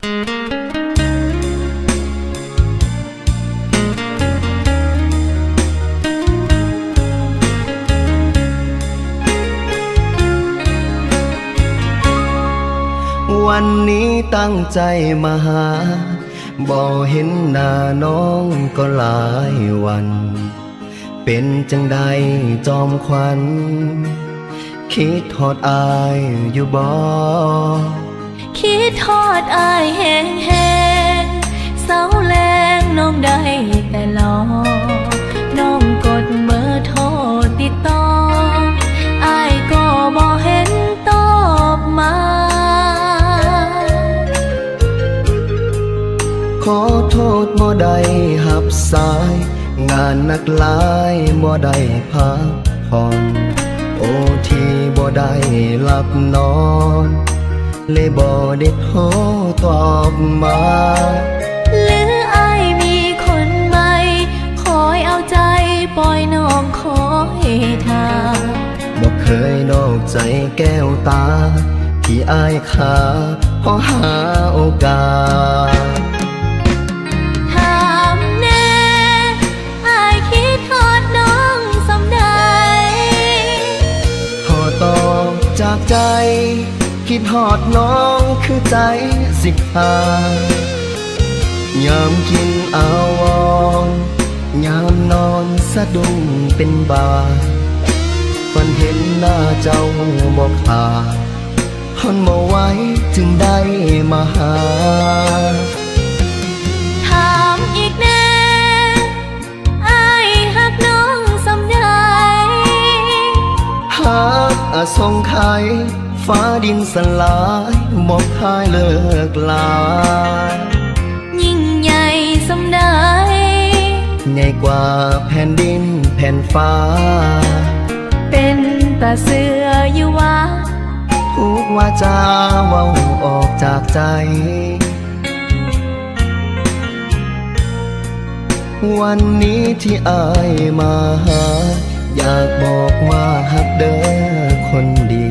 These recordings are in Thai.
วันนี้ตั้งใจมาหาบ่เห็นหน้าน้องก็หลายวัน เป็นจังใดจอมขวัญคิดทอดอายอยู่บ่คิดทอดอายแห้งแห้งเศร้าแรงน้องได้แต่รอน้องกดเบอร์โทรติดต่ออายก็บ่เห็นตอบมาขอโทษบ่ได้หับสายงานหนักหลายบ่ได้พักผ่อนโอทีบ่ได้หลับนอนเลยบ่ได้โทรตอบมาหรืออายมีคนใหม่คอยเอาใจปล่อยน้องคอยท่าบ่เคยนอกใจแก้วตาที่อายขาพอหาโอกาสจากใจคิดหอดน้องคือใจสิขาดยามกินอาวรยามนอนสะดุ้งเป็นบาฝันเห็นหน้าเจ้าบอกขาดทนบ่ไหวจึงได้มาหาถามอีกแน่อายหักน้องสำใดหักสงไขฟ้าดินสลายบอกคายเลิกลายิ่งใหญ่สำใดใหญ่กว่าแผ่นดินแผ่นฟ้าเป็นตาเสืออยู่ว่าทุกวาจาเว้าออกจากใจวันนี้ที่อายมาหาอยากบอกว่าฮักเด้อคนดี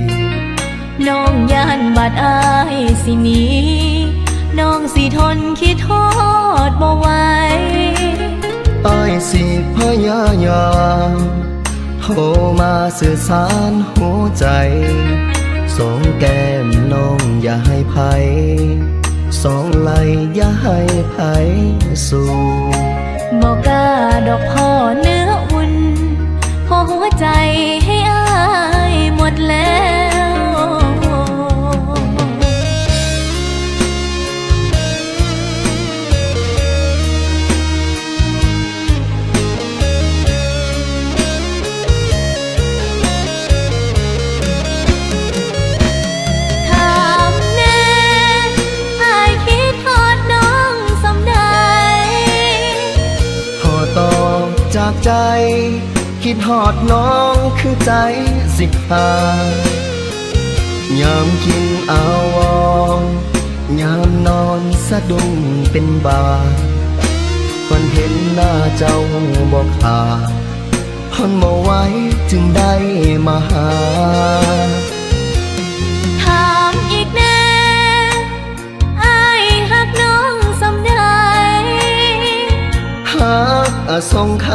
น้องย่านบาดอายสิหนีน้องสิทนคิดทอดบ่ไหวอายสิพยายามโทรมาสื่อสารหัวใจสองแก้มน้องอย่าให้ไผสองไหลอย่าให้ไผสู้บอกกล้าดอกพ่อเนื้ออุ่นพอหัวใจให้อายหมดแล้วถามแน่อายคิดทอดน้องสำใดขอตอบจากใจคิดหอดน้องคือใจสิขาดยามกินอาวรยามนอนสะดุ้งเป็นบาฝันเห็นหน้าเจ้าบอกขาดทนบ่ไหวจึงได้มาหาถามอีกแน่อายหักน้องสำใดหักสงไข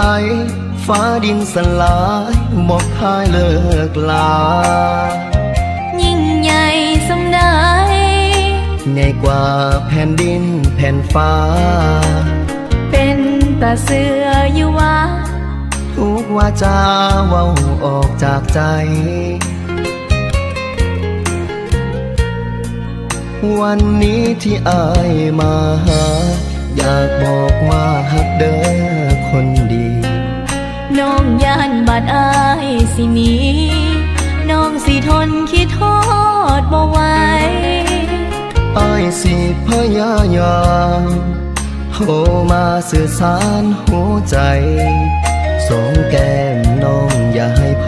ฟ้าดินสลายบอกคายเลิกลายิ่งใหญ่สำใดใหญ่กว่าแผ่นดินแผ่นฟ้าเป็นตาเสืออยู่ว่าทุกวาจาเว้าออกจากใจวันนี้ที่อายมาหาอยากบอกว่าฮักเด้อคนดีน้องย่านบาดอายสิหนีน้องสิทนคิดทอดบ่ไหวอายสิพยายามโทรมาสื่อสารหัวใจสองแก้มน้องอย่าให้ไผ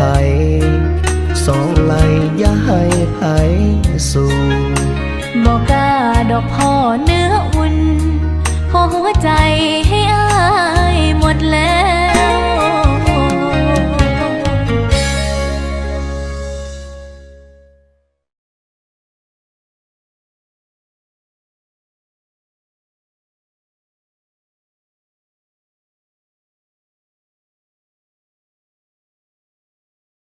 สองไหลอย่าให้ไผสู้บอกกล้าดอกพ่อเนื้ออุ่นพอหัวใจ